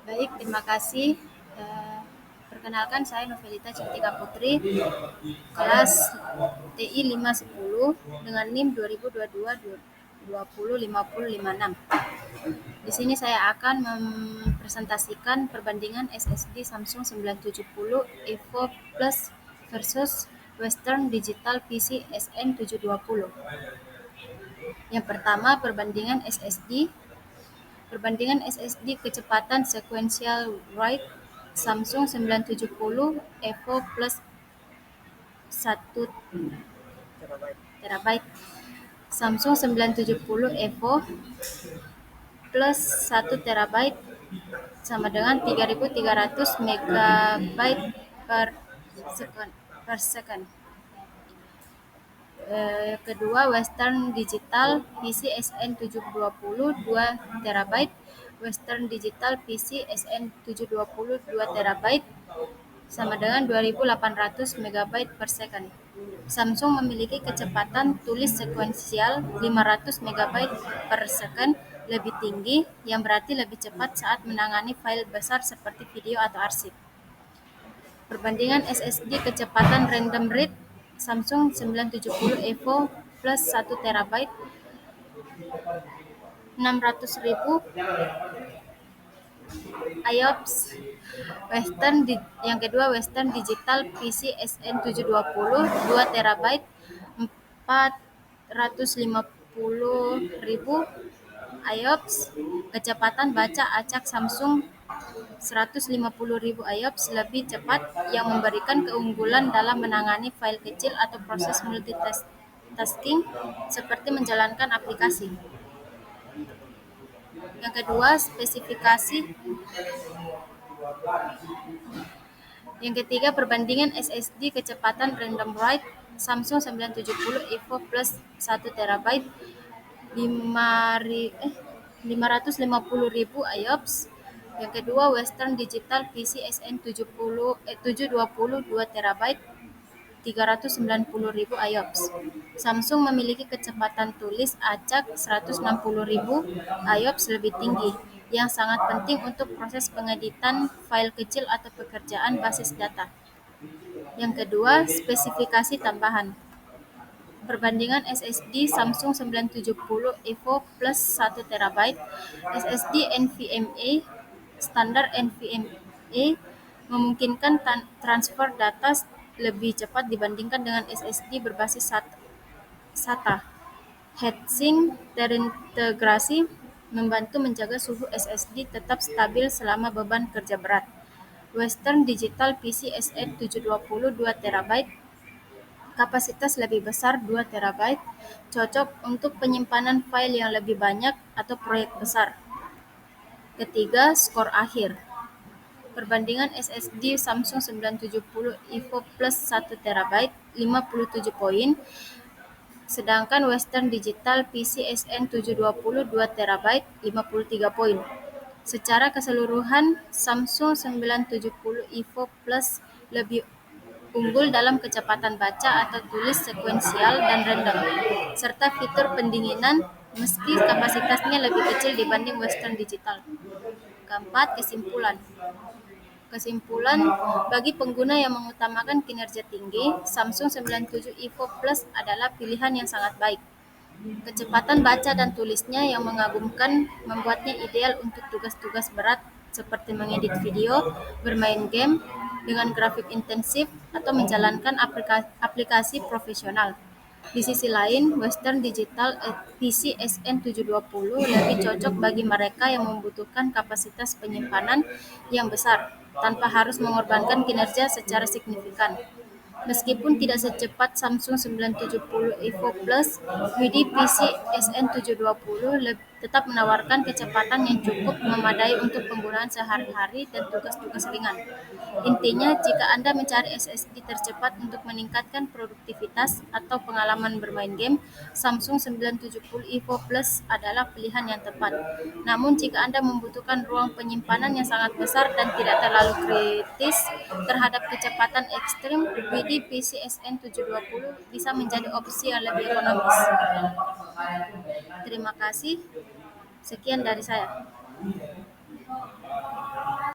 Baik, terima kasih. Perkenalkan saya Novelita Cantika Putri, kelas TI 510 dengan NIM 2022-205056. Di sini saya akan mempresentasikan perbandingan SSD Samsung 970 Evo Plus versus Western Digital PC SN720. Yang pertama, perbandingan SSD. Perbandingan SSD kecepatan sequential write Samsung 970 Evo plus 1 terabyte. Samsung 970 Evo plus 1 terabyte sama dengan 3300 megabyte per second. Kedua, Western Digital PC SN720 2 terabyte. Western Digital PC SN720 2 terabyte sama dengan 2800 megabyte per second. Samsung memiliki kecepatan tulis sekuensial 500 megabyte per second lebih tinggi, yang berarti lebih cepat saat menangani file besar seperti video atau arsip. Perbandingan SSD kecepatan random read Samsung 970 Evo plus 1 terabyte 600.000 IOPS. Yang kedua, Western Digital PC SN720 2 terabyte 450.000 IOPS. Kecepatan baca acak Samsung 150.000 IOPS lebih cepat, yang memberikan keunggulan dalam menangani file kecil atau proses multitasking seperti menjalankan aplikasi. Yang kedua, spesifikasi. Yang ketiga, perbandingan SSD kecepatan random write Samsung 970 Evo plus 1 terabyte 550.000 IOPS. Yang kedua, Western Digital PC SN720 2 terabyte 390.000 IOPS. Samsung memiliki kecepatan tulis acak 160.000 IOPS lebih tinggi, yang sangat penting untuk proses pengeditan file kecil atau pekerjaan basis data. Yang kedua, spesifikasi tambahan. Perbandingan SSD Samsung 970 Evo plus 1 terabyte. SSD NVMe standar NVMe memungkinkan transfer data lebih cepat dibandingkan dengan SSD berbasis SATA. Heatsink terintegrasi membantu menjaga suhu SSD tetap stabil selama beban kerja berat. Western Digital PC SN720 2 terabyte kapasitas lebih besar 2 terabyte, cocok untuk penyimpanan file yang lebih banyak atau proyek besar. Ketiga, skor akhir. Perbandingan SSD Samsung 970 Evo plus 1 terabyte 57 poin, sedangkan Western Digital PC SN720 2 terabyte 53 poin. Secara keseluruhan, Samsung 970 Evo Plus lebih unggul dalam kecepatan baca atau tulis sekuensial dan random, serta fitur pendinginan meski kapasitasnya lebih kecil dibanding Western Digital. Keempat, kesimpulan. Bagi pengguna yang mengutamakan kinerja tinggi, Samsung 97 Evo Plus adalah pilihan yang sangat baik. Kecepatan baca dan tulisnya yang mengagumkan membuatnya ideal untuk tugas-tugas berat seperti mengedit video, bermain game dengan grafik intensif, atau menjalankan aplikasi profesional. Di sisi lain, Western Digital PC SN720 lebih cocok bagi mereka yang membutuhkan kapasitas penyimpanan yang besar tanpa harus mengorbankan kinerja secara signifikan. Meskipun tidak secepat Samsung 970 Evo Plus, WD PC SN720 tetap menawarkan kecepatan yang cukup memadai untuk penggunaan sehari-hari dan tugas-tugas ringan. Intinya, jika Anda mencari SSD tercepat untuk meningkatkan produktivitas atau pengalaman bermain game, Samsung 970 Evo Plus adalah pilihan yang tepat. Namun, jika Anda membutuhkan ruang penyimpanan yang sangat besar dan tidak terlalu kritis terhadap kecepatan ekstrim, WD PC SN720 bisa menjadi opsi yang lebih ekonomis. Terima kasih. Sekian dari saya.